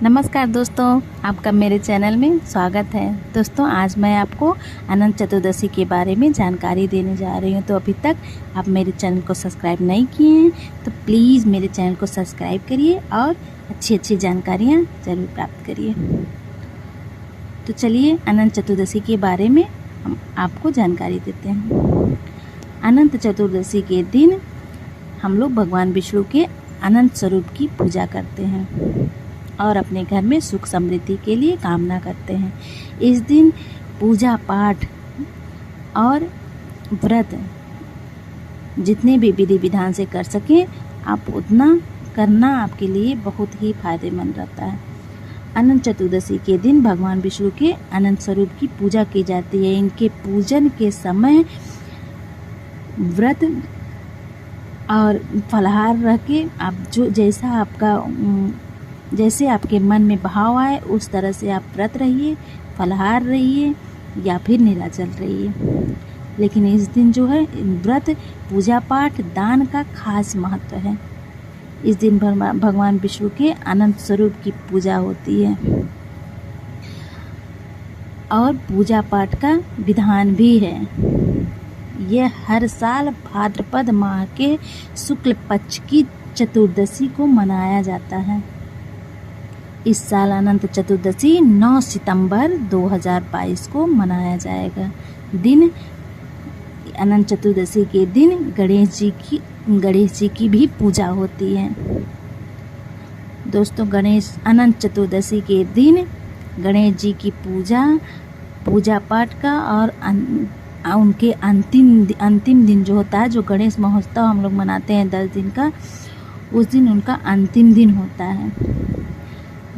नमस्कार दोस्तों, आपका मेरे चैनल में स्वागत है। दोस्तों, आज मैं आपको अनंत चतुर्दशी के बारे में जानकारी देने जा रही हूँ। तो अभी तक आप मेरे चैनल को सब्सक्राइब नहीं किए हैं तो प्लीज़ मेरे चैनल को सब्सक्राइब करिए और अच्छी जानकारियाँ ज़रूर प्राप्त करिए। तो चलिए अनंत चतुर्दशी के बारे में हम आपको जानकारी देते हैं। अनंत चतुर्दशी के दिन हम लोग भगवान विष्णु के अनंत स्वरूप की पूजा करते हैं और अपने घर में सुख समृद्धि के लिए कामना करते हैं। इस दिन पूजा पाठ और व्रत जितने भी विधि विधान से कर सकें आप उतना करना आपके लिए बहुत ही फायदेमंद रहता है। अनंत चतुर्दशी के दिन भगवान विष्णु के अनंत स्वरूप की पूजा की जाती है। इनके पूजन के समय व्रत और फलाहार रख के आप जैसे आपके मन में भाव आए उस तरह से आप व्रत रहिए, फलाहार रहिए या फिर निराजल रहिए। लेकिन इस दिन जो है व्रत, पूजा पाठ, दान का खास महत्व है। इस दिन भगवान विष्णु के अनंत स्वरूप की पूजा होती है और पूजा पाठ का विधान भी है। यह हर साल भाद्रपद माह के शुक्ल पक्ष की चतुर्दशी को मनाया जाता है। इस साल अनंत चतुर्दशी 9 सितंबर 2022 को मनाया जाएगा। अनंत चतुर्दशी के दिन गणेश जी की भी पूजा होती है। दोस्तों, अनंत चतुर्दशी के दिन गणेश जी की पूजा पाठ का और उनके अंतिम दिन जो होता है, जो गणेश महोत्सव हम लोग मनाते हैं 10 दिन का, उस दिन उनका अंतिम दिन होता है।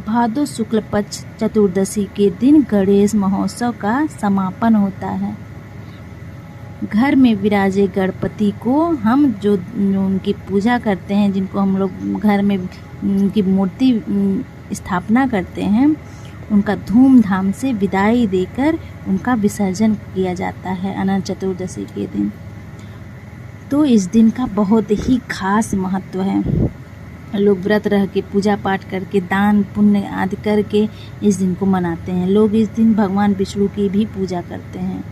भादो शुक्ल पक्ष चतुर्दशी के दिन गणेश महोत्सव का समापन होता है। घर में विराजे गणपति को हम जो उनकी पूजा करते हैं, जिनको हम लोग घर में उनकी मूर्ति स्थापना करते हैं, उनका धूमधाम से विदाई देकर उनका विसर्जन किया जाता है अनंत चतुर्दशी के दिन। तो इस दिन का बहुत ही खास महत्व है। लोग व्रत रह के पूजा पाठ करके दान पुण्य आदि करके इस दिन को मनाते हैं। लोग इस दिन भगवान विष्णु की भी पूजा करते हैं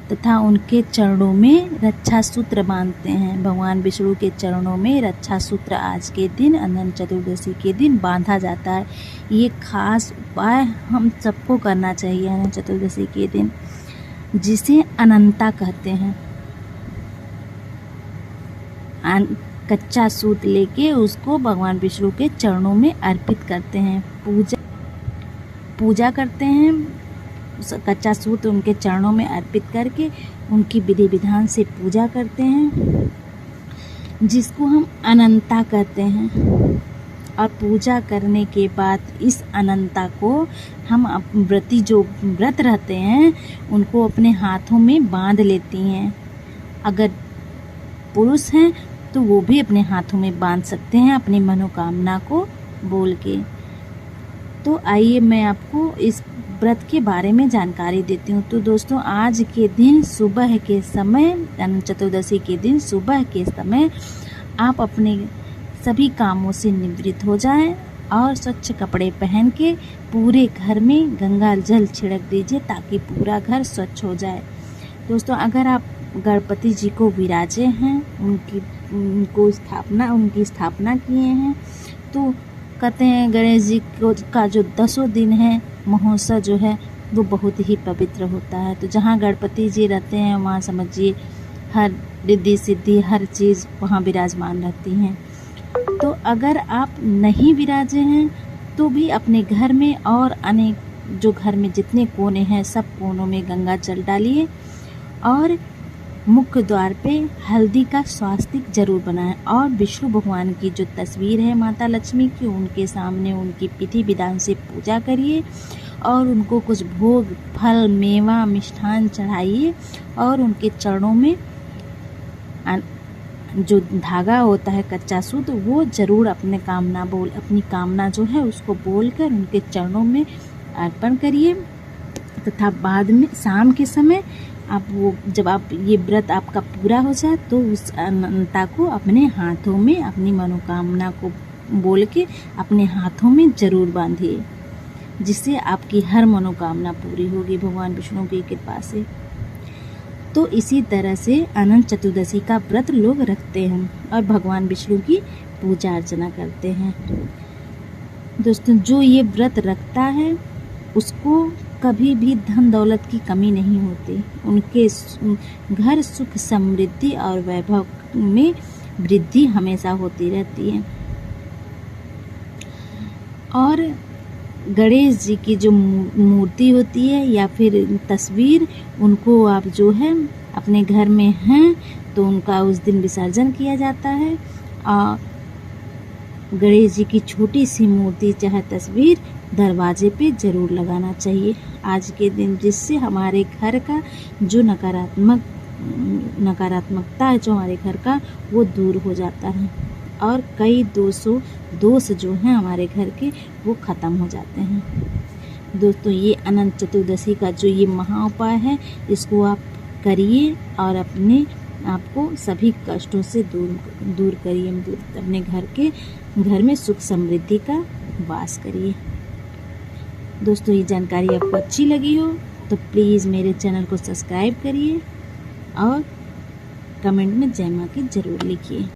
तथा उनके चरणों में रक्षा सूत्र बांधते हैं। भगवान विष्णु के चरणों में रक्षा सूत्र आज के दिन अनंत चतुर्दशी के दिन बांधा जाता है। ये खास उपाय हम सबको करना चाहिए अनंत चतुर्दशी के दिन, जिसे अनंता कहते हैं। कच्चा सूत लेके उसको भगवान विष्णु के चरणों में अर्पित करते हैं, पूजा करते हैं। कच्चा सूत उनके चरणों में अर्पित करके उनकी विधि विधान से पूजा करते हैं, जिसको हम अनंता कहते हैं। और पूजा करने के बाद इस अनंता को हम व्रती जो व्रत रहते हैं उनको अपने हाथों में बांध लेती हैं। अगर पुरुष हैं तो वो भी अपने हाथों में बांध सकते हैं अपनी मनोकामना को बोल के। तो आइए मैं आपको इस व्रत के बारे में जानकारी देती हूँ। तो दोस्तों, आज के दिन सुबह के समय, अनंत चतुर्दशी के दिन सुबह के समय आप अपने सभी कामों से निवृत्त हो जाएं और स्वच्छ कपड़े पहन के पूरे घर में गंगा जल छिड़क दीजिए ताकि पूरा घर स्वच्छ हो जाए। दोस्तों, अगर आप गणपति जी को विराजे हैं, उनकी स्थापना किए हैं, तो कहते हैं गणेश जी का जो 10 दिन है महोत्सव जो है वो बहुत ही पवित्र होता है। तो जहाँ गणपति जी रहते हैं वहाँ समझिए हर रिद्धि सिद्धि हर चीज़ वहाँ विराजमान रहती हैं। तो अगर आप नहीं विराजे हैं तो भी अपने घर में और अनेक जो घर में जितने कोने हैं सब कोनों में गंगा जल डालिए और मुख्य द्वार पे हल्दी का स्वास्तिक जरूर बनाएं और विष्णु भगवान की जो तस्वीर है माता लक्ष्मी की, उनके सामने उनकी विधि विधान से पूजा करिए और उनको कुछ भोग, फल, मेवा, मिष्ठान चढ़ाइए और उनके चरणों में जो धागा होता है कच्चा सूत वो जरूर अपनी कामना जो है उसको बोलकर उनके चरणों में अर्पण करिए। तथा बाद में शाम के समय जब ये व्रत आपका पूरा हो जाए तो उस अनंता को अपने हाथों में अपनी मनोकामना को बोल के अपने हाथों में ज़रूर बांधिए, जिससे आपकी हर मनोकामना पूरी होगी भगवान विष्णु की कृपा से। तो इसी तरह से अनंत चतुर्दशी का व्रत लोग रखते हैं और भगवान विष्णु की पूजा अर्चना करते हैं। दोस्तों, जो ये व्रत रखता है उसको कभी भी धन दौलत की कमी नहीं होती। उनके घर सुख समृद्धि और वैभव में वृद्धि हमेशा होती रहती है। और गणेश जी की जो मूर्ति होती है या फिर तस्वीर, उनको आप जो है अपने घर में हैं तो उनका उस दिन विसर्जन किया जाता है। और गणेश जी की छोटी सी मूर्ति चाहे तस्वीर दरवाजे पे ज़रूर लगाना चाहिए आज के दिन, जिससे हमारे घर का जो नकारात्मकता है जो हमारे घर का, वो दूर हो जाता है और कई दोष जो हैं हमारे घर के वो ख़त्म हो जाते हैं। दोस्तों, ये अनंत चतुर्दशी का जो ये महा उपाय है, इसको आप करिए और अपने आपको सभी कष्टों से दूर करिए। अपने घर में सुख समृद्धि का वास करिए। दोस्तों, ये जानकारी आपको अच्छी लगी हो तो प्लीज़ मेरे चैनल को सब्सक्राइब करिए और कमेंट में जय माँ की ज़रूर लिखिए।